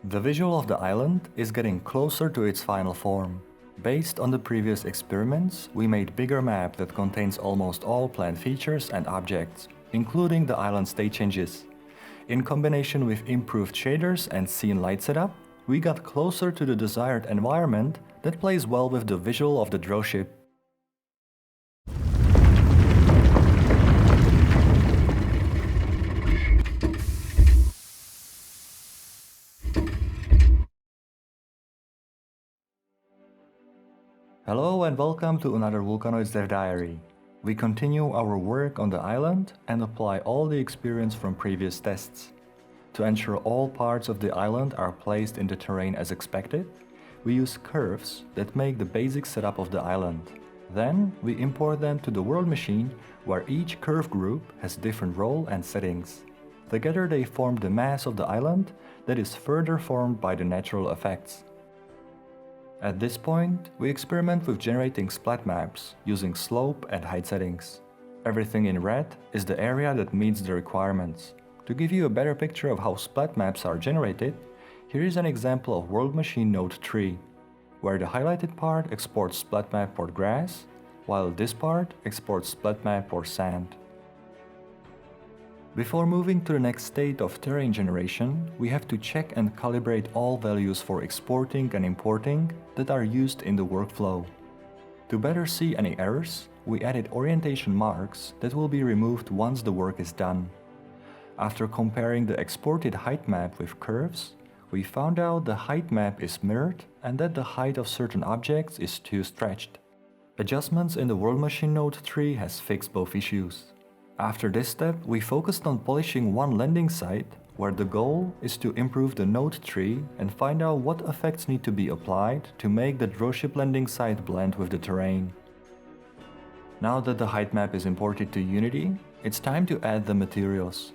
The visual of the island is getting closer to its final form. Based on the previous experiments, we made bigger map that contains almost all planned features and objects, including the island state changes. In combination with improved shaders and scene light setup, we got closer to the desired environment that plays well with the visual of the drawship. Hello and welcome to another Volcanoids Dev Diary. We continue our work on the island and apply all the experience from previous tests. To ensure all parts of the island are placed in the terrain as expected, we use curves that make the basic setup of the island. Then we import them to the world machine, where each curve group has different role and settings. Together they form the mass of the island that is further formed by the natural effects. At this point, we experiment with generating splat maps using slope and height settings. Everything in red is the area that meets the requirements. To give you a better picture of how splat maps are generated, here is an example of World Machine Node 3, where the highlighted part exports splat map for grass, while this part exports splat map for sand. Before moving to the next state of terrain generation, we have to check and calibrate all values for exporting and importing that are used in the workflow. To better see any errors, we added orientation marks that will be removed once the work is done. After comparing the exported height map with curves, we found out the height map is mirrored and that the height of certain objects is too stretched. Adjustments in the World Machine Node 3 has fixed both issues. After this step, we focused on polishing one landing site, where the goal is to improve the node tree and find out what effects need to be applied to make the drawship landing site blend with the terrain. Now that the height map is imported to Unity, it's time to add the materials.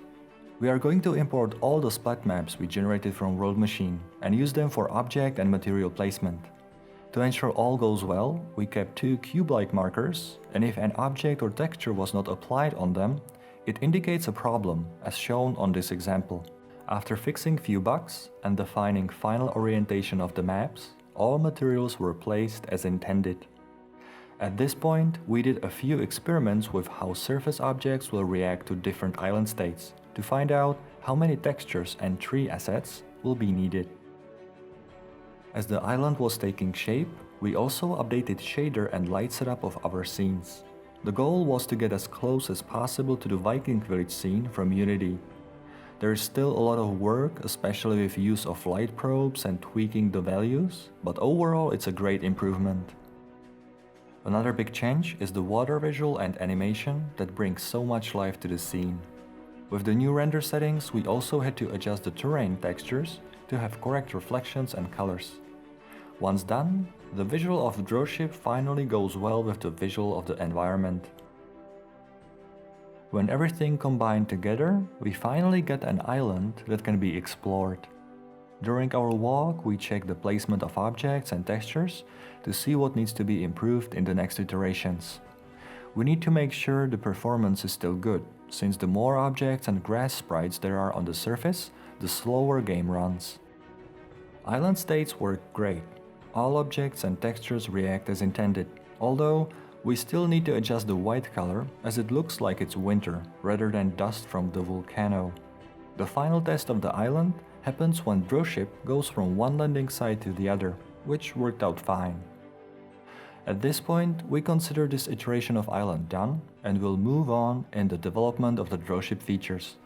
We are going to import all the splat maps we generated from World Machine and use them for object and material placement. To ensure all goes well, we kept two cube-like markers, and if an object or texture was not applied on them, it indicates a problem, as shown on this example. After fixing few bugs and defining final orientation of the maps, all materials were placed as intended. At this point, we did a few experiments with how surface objects will react to different island states, to find out how many textures and tree assets will be needed. As the island was taking shape, we also updated shader and light setup of our scenes. The goal was to get as close as possible to the Viking village scene from Unity. There is still a lot of work, especially with use of light probes and tweaking the values, but overall it's a great improvement. Another big change is the water visual and animation that brings so much life to the scene. With the new render settings, we also had to adjust the terrain textures to have correct reflections and colors. Once done, the visual of the drawship finally goes well with the visual of the environment. When everything combined together, we finally get an island that can be explored. During our walk, we check the placement of objects and textures to see what needs to be improved in the next iterations. We need to make sure the performance is still good, since the more objects and grass sprites there are on the surface, the slower game runs. Island states work great. All objects and textures react as intended, although we still need to adjust the white color as it looks like it's winter rather than dust from the volcano. The final test of the island happens when drawship goes from one landing site to the other, which worked out fine. At this point, we consider this iteration of island done and will move on in the development of the drawship features.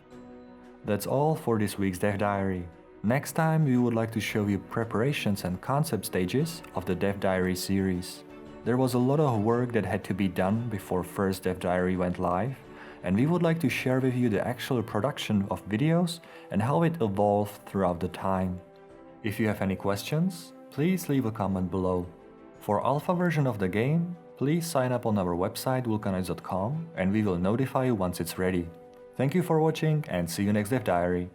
That's all for this week's Dev Diary. Next time we would like to show you preparations and concept stages of the Dev Diary series. There was a lot of work that had to be done before first Dev Diary went live, and we would like to share with you the actual production of videos and how it evolved throughout the time. If you have any questions, please leave a comment below. For alpha version of the game, please sign up on our website volcanoids.com and we will notify you once it's ready. Thank you for watching and see you next Dev Diary.